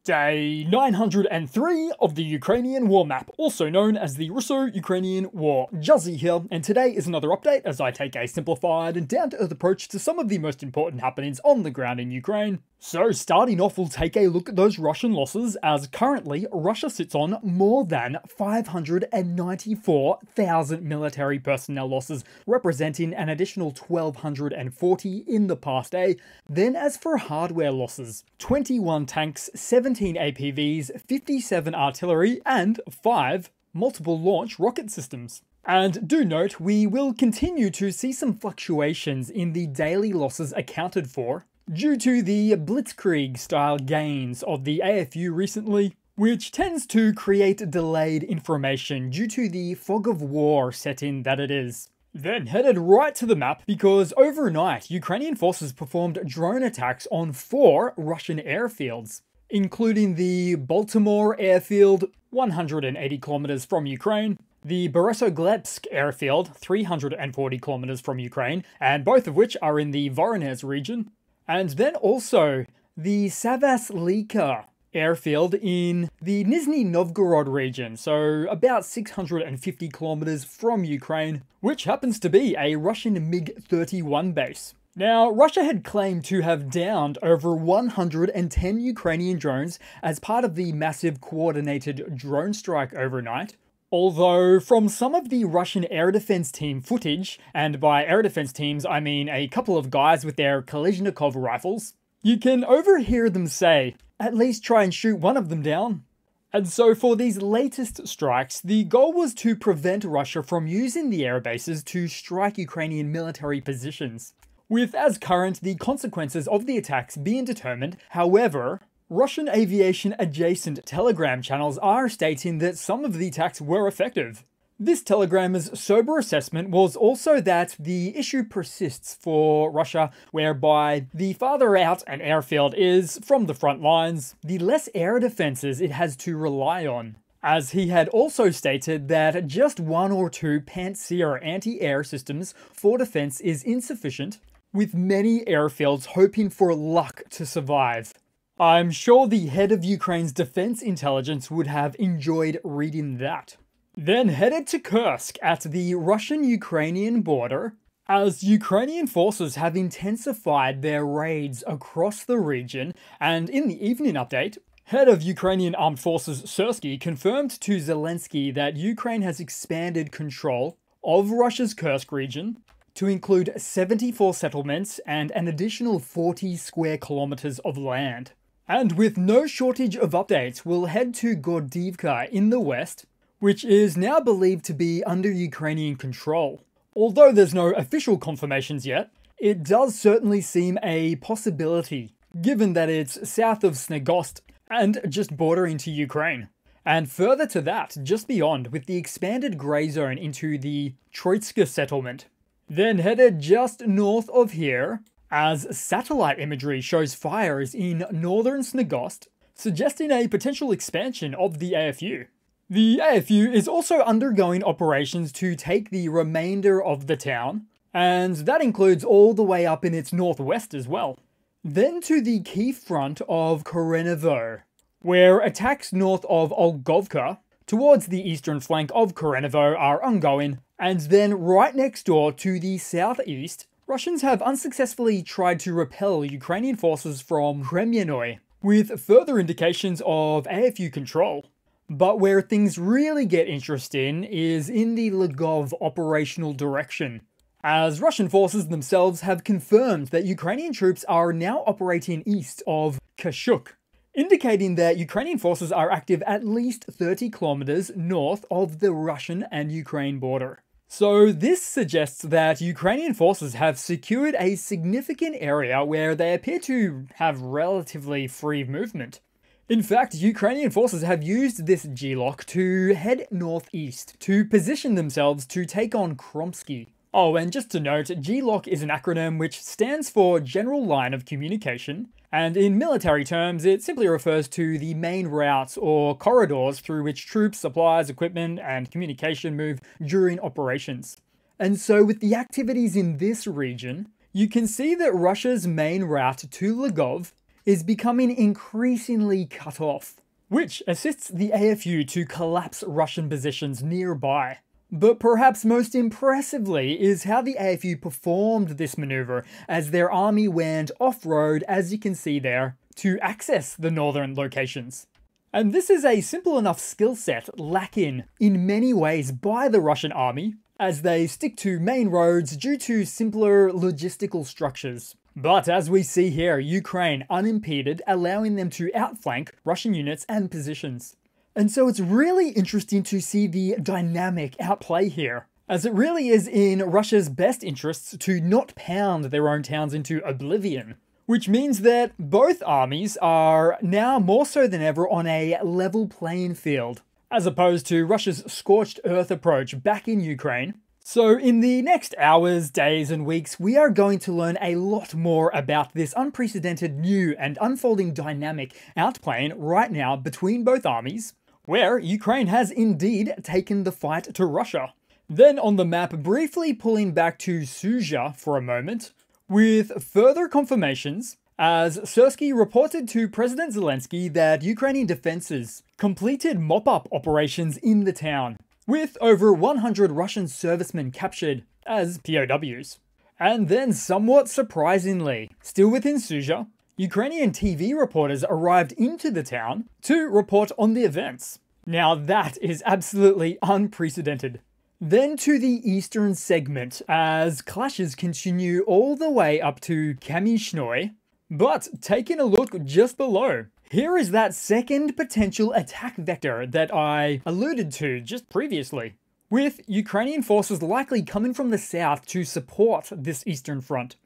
Day 903 of the Ukrainian War Map, also known as the Russo-Ukrainian War. Juzzie here, and today is another update as I take a simplified and down-to-earth approach to some of the most important happenings on the ground in Ukraine. So starting off, we'll take a look at those Russian losses, as currently Russia sits on more than 594,000 military personnel losses, representing an additional 1,240 in the past day. Then as for hardware losses, 21 tanks, 17 APVs, 57 artillery, and 5 multiple launch rocket systems. And do note, we will continue to see some fluctuations in the daily losses accounted for, due to the blitzkrieg-style gains of the AFU recently, which tends to create delayed information due to the fog of war setting that it is. Then headed right to the map because overnight Ukrainian forces performed drone attacks on 4 Russian airfields, including the Baltimore airfield, 180 kilometers from Ukraine, the Borisogledsk airfield, 340 kilometers from Ukraine, and both of which are in the Voronezh region. And then also the Savas-Lika airfield in the Nizhny Novgorod region, so about 650 kilometers from Ukraine, which happens to be a Russian MiG-31 base. Now, Russia had claimed to have downed over 110 Ukrainian drones as part of the massive coordinated drone strike overnight. Although, from some of the Russian air defense team footage, and by air defense teams I mean a couple of guys with their Kalashnikov rifles, you can overhear them say, "At least try and shoot one of them down." And so for these latest strikes, the goal was to prevent Russia from using the air bases to strike Ukrainian military positions, with as current the consequences of the attacks being determined. However, Russian aviation adjacent Telegram channels are stating that some of the attacks were effective. This Telegram's sober assessment was also that the issue persists for Russia, whereby the farther out an airfield is from the front lines, the less air defenses it has to rely on. As he had also stated that just 1 or 2 Pantsir anti-air systems for defense is insufficient, with many airfields hoping for luck to survive. I'm sure the head of Ukraine's defense intelligence would have enjoyed reading that. Then headed to Kursk at the Russian-Ukrainian border, as Ukrainian forces have intensified their raids across the region, and in the evening update, head of Ukrainian Armed Forces Syrsky confirmed to Zelensky that Ukraine has expanded control of Russia's Kursk region to include 74 settlements and an additional 40 square kilometers of land. And with no shortage of updates, we'll head to Gordivka in the west, which is now believed to be under Ukrainian control. Although there's no official confirmations yet, it does certainly seem a possibility, given that it's south of Snegost and just bordering to Ukraine. And further to that, just beyond, with the expanded grey zone into the Troitska settlement. Then headed just north of here, as satellite imagery shows fires in northern Snegost, suggesting a potential expansion of the AFU. The AFU is also undergoing operations to take the remainder of the town, and that includes all the way up in its northwest as well. Then to the key front of Korenovo, where attacks north of Olgovka, towards the eastern flank of Korenovo, are ongoing, and then right next door to the southeast, Russians have unsuccessfully tried to repel Ukrainian forces from Kremyanoy, with further indications of AFU control. But where things really get interesting is in the Lgov operational direction, as Russian forces themselves have confirmed that Ukrainian troops are now operating east of Kashuk, indicating that Ukrainian forces are active at least 30 kilometers north of the Russian and Ukraine border. So this suggests that Ukrainian forces have secured a significant area where they appear to have relatively free movement. In fact, Ukrainian forces have used this G-lock to head northeast to position themselves to take on Kromsky. Oh, and just to note, G-lock is an acronym which stands for General Line of Communication, and in military terms, it simply refers to the main routes or corridors through which troops, supplies, equipment, and communication move during operations. And so with the activities in this region, you can see that Russia's main route to Lgov is becoming increasingly cut off, which assists the AFU to collapse Russian positions nearby. But perhaps most impressively is how the AFU performed this maneuver as their army went off-road, as you can see there, to access the northern locations. And this is a simple enough skill set lacking in many ways by the Russian army, as they stick to main roads due to simpler logistical structures. But as we see here, Ukraine unimpeded, allowing them to outflank Russian units and positions. And so it's really interesting to see the dynamic outplay here, as it really is in Russia's best interests to not pound their own towns into oblivion. Which means that both armies are now more so than ever on a level playing field, as opposed to Russia's scorched earth approach back in Ukraine. So in the next hours, days and weeks, we are going to learn a lot more about this unprecedented new and unfolding dynamic outplaying right now between both armies, where Ukraine has indeed taken the fight to Russia. Then on the map, briefly pulling back to Sudzha for a moment, with further confirmations, as Syrskyi reported to President Zelensky that Ukrainian defenses completed mop-up operations in the town, with over 100 Russian servicemen captured as POWs. And then, somewhat surprisingly, still within Sudzha, Ukrainian TV reporters arrived into the town to report on the events. Now that is absolutely unprecedented. Then to the eastern segment, as clashes continue all the way up to Kamyshnoy. But taking a look just below, here is that second potential attack vector that I alluded to just previously, with Ukrainian forces likely coming from the south to support this eastern front.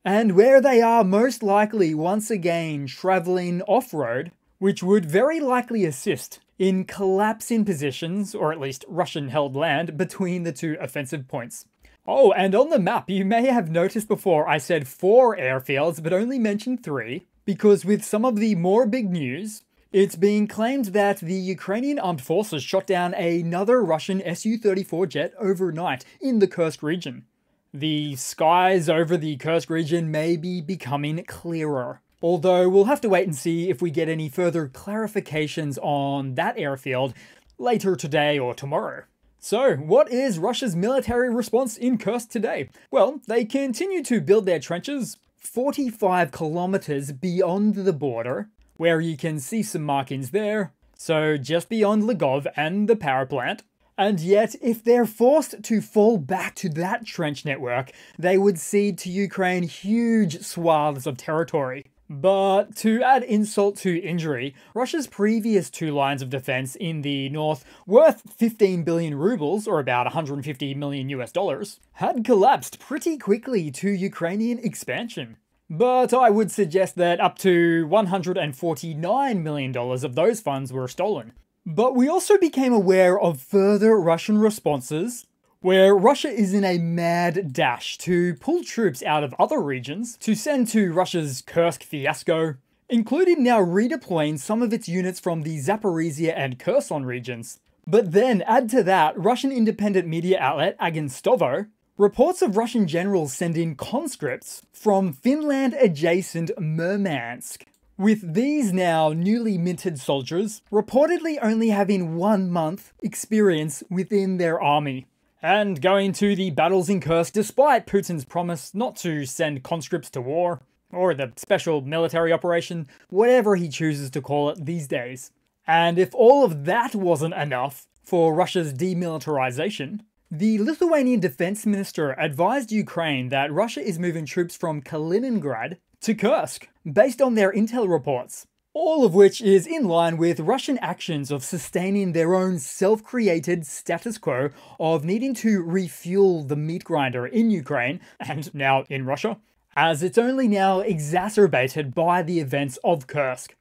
And where they are most likely once again travelling off-road, which would very likely assist in collapsing positions, or at least Russian-held land, between the two offensive points. Oh, and on the map, you may have noticed before I said 4 airfields, but only mentioned 3, because with some of the more big news, it's being claimed that the Ukrainian armed forces shot down another Russian Su-34 jet overnight in the Kursk region. The skies over the Kursk region may be becoming clearer, although we'll have to wait and see if we get any further clarifications on that airfield later today or tomorrow. So, what is Russia's military response in Kursk today? Well, they continue to build their trenches 45 kilometers beyond the border, where you can see some markings there, so just beyond Lgov and the power plant. And yet, if they're forced to fall back to that trench network, they would cede to Ukraine huge swaths of territory. But to add insult to injury, Russia's previous 2 lines of defense in the north, worth 15 billion rubles, or about 150 million US dollars, had collapsed pretty quickly to Ukrainian expansion. But I would suggest that up to $149 million of those funds were stolen. But we also became aware of further Russian responses, where Russia is in a mad dash to pull troops out of other regions to send to Russia's Kursk fiasco, including now redeploying some of its units from the Zaporizhia and Kherson regions. But then add to that, Russian independent media outlet Agentstvo reports of Russian generals sending conscripts from Finland-adjacent Murmansk, with these now newly minted soldiers reportedly only having 1 month experience within their army, and going to the battles in Kursk despite Putin's promise not to send conscripts to war, or the special military operation, whatever he chooses to call it these days. And if all of that wasn't enough for Russia's demilitarization, the Lithuanian defense minister advised Ukraine that Russia is moving troops from Kaliningrad to Kursk, based on their intel reports, all of which is in line with Russian actions of sustaining their own self-created status quo of needing to refuel the meat grinder in Ukraine, and now in Russia, as it's only now exacerbated by the events of Kursk.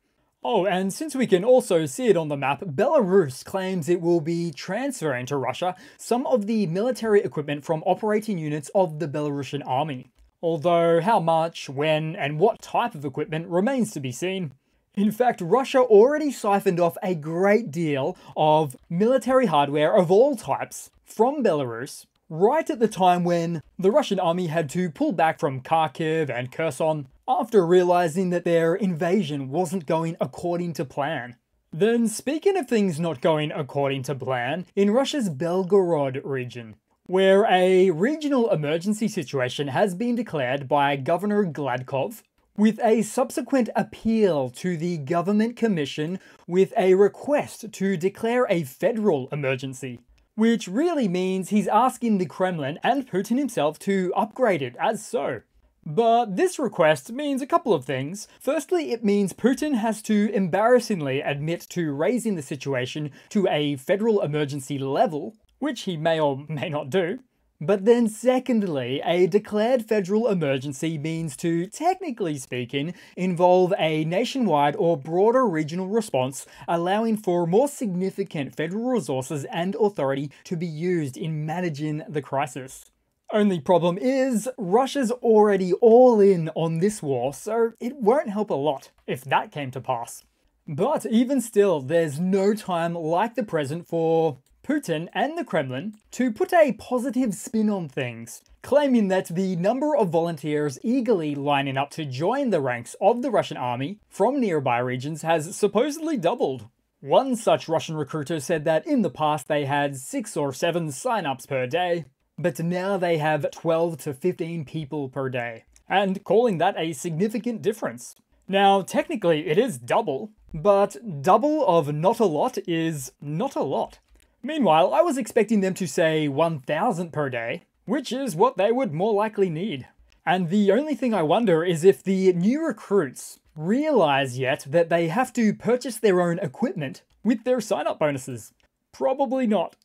Oh, and since we can also see it on the map, Belarus claims it will be transferring to Russia some of the military equipment from operating units of the Belarusian army. Although how much, when, and what type of equipment remains to be seen. In fact, Russia already siphoned off a great deal of military hardware of all types from Belarus, right at the time when the Russian army had to pull back from Kharkiv and Kherson, after realizing that their invasion wasn't going according to plan. Then, speaking of things not going according to plan, in Russia's Belgorod region, where a regional emergency situation has been declared by Governor Gladkov, with a subsequent appeal to the government commission with a request to declare a federal emergency, which really means he's asking the Kremlin and Putin himself to upgrade it as so. But this request means a couple of things. Firstly, it means Putin has to embarrassingly admit to raising the situation to a federal emergency level, which he may or may not do. But then secondly, a declared federal emergency means to, technically speaking, involve a nationwide or broader regional response, allowing for more significant federal resources and authority to be used in managing the crisis. Only problem is, Russia's already all in on this war, so it won't help a lot if that came to pass. But even still, there's no time like the present for Putin and the Kremlin to put a positive spin on things, claiming that the number of volunteers eagerly lining up to join the ranks of the Russian army from nearby regions has supposedly doubled. One such Russian recruiter said that in the past they had 6 or 7 sign-ups per day, but now they have 12 to 15 people per day, and calling that a significant difference. Now, technically it is double, but double of not a lot is not a lot. Meanwhile, I was expecting them to say 1,000 per day, which is what they would more likely need. And the only thing I wonder is if the new recruits realize yet that they have to purchase their own equipment with their sign-up bonuses. Probably not.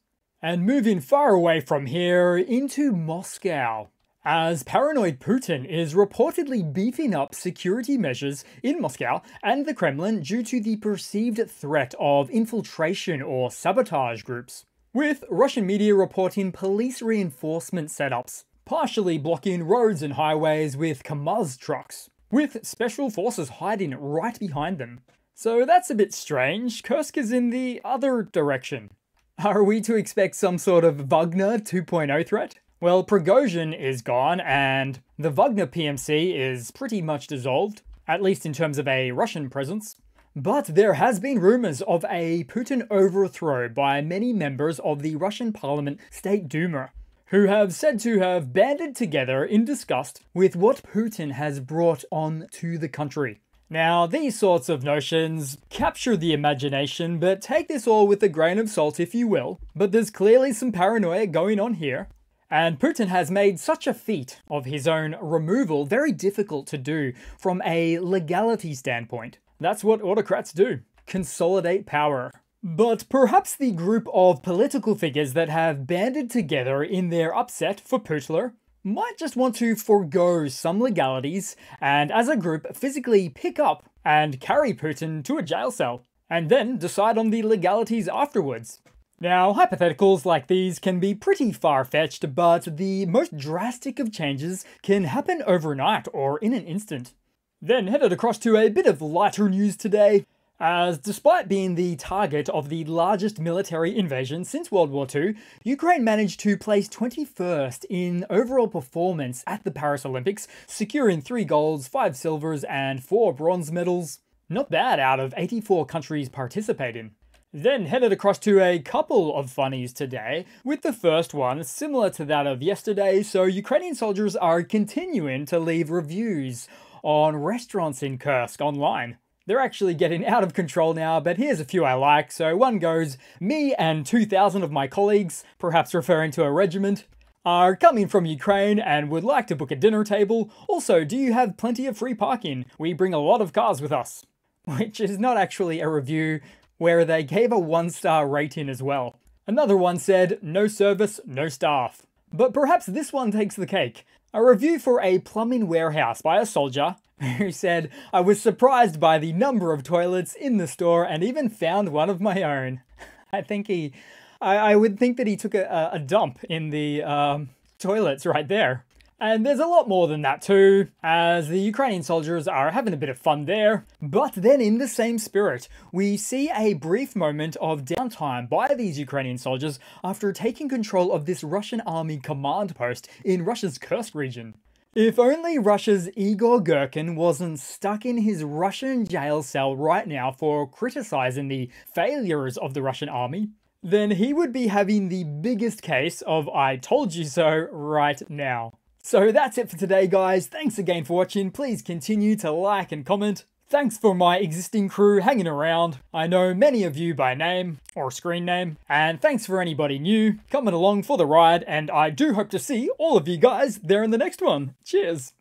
And moving far away from here into Moscow, as paranoid Putin is reportedly beefing up security measures in Moscow and the Kremlin due to the perceived threat of infiltration or sabotage groups, with Russian media reporting police reinforcement setups, partially blocking roads and highways with KAMAZ trucks, with special forces hiding right behind them. So that's a bit strange. Kursk is in the other direction. Are we to expect some sort of Wagner 2.0 threat? Well, Prigozhin is gone, and the Wagner PMC is pretty much dissolved, at least in terms of a Russian presence. But there has been rumors of a Putin overthrow by many members of the Russian Parliament State Duma, who have said to have banded together in disgust with what Putin has brought on to the country. Now, these sorts of notions capture the imagination, but take this all with a grain of salt if you will. But there's clearly some paranoia going on here. And Putin has made such a feat of his own removal very difficult to do from a legality standpoint. That's what autocrats do. Consolidate power. But perhaps the group of political figures that have banded together in their upset for Putler might just want to forego some legalities and as a group physically pick up and carry Putin to a jail cell, and then decide on the legalities afterwards. Now, hypotheticals like these can be pretty far-fetched, but the most drastic of changes can happen overnight or in an instant. Then headed across to a bit of lighter news today, as despite being the target of the largest military invasion since World War II, Ukraine managed to place 21st in overall performance at the Paris Olympics, securing 3 golds, 5 silvers, and 4 bronze medals. Not bad out of 84 countries participating. Then headed across to a couple of funnies today, with the first one similar to that of yesterday, so Ukrainian soldiers are continuing to leave reviews on restaurants in Kursk online. They're actually getting out of control now, but here's a few I like. So one goes, me and 2,000 of my colleagues, perhaps referring to a regiment, are coming from Ukraine and would like to book a dinner table. Also, do you have plenty of free parking? We bring a lot of cars with us. Which is not actually a review, where they gave a 1-star rating as well. Another one said, no service, no staff. But perhaps this one takes the cake. A review for a plumbing warehouse by a soldier who said, I was surprised by the number of toilets in the store and even found one of my own. I would think that he took a dump in the toilets right there. And there's a lot more than that too, as the Ukrainian soldiers are having a bit of fun there. But then in the same spirit, we see a brief moment of downtime by these Ukrainian soldiers after taking control of this Russian army command post in Russia's Kursk region. If only Russia's Igor Girkin wasn't stuck in his Russian jail cell right now for criticizing the failures of the Russian army, then he would be having the biggest case of I told you so right now. So that's it for today, guys. Thanks again for watching. Please continue to like and comment. Thanks for my existing crew hanging around. I know many of you by name, or screen name, and thanks for anybody new coming along for the ride, and I do hope to see all of you guys there in the next one. Cheers!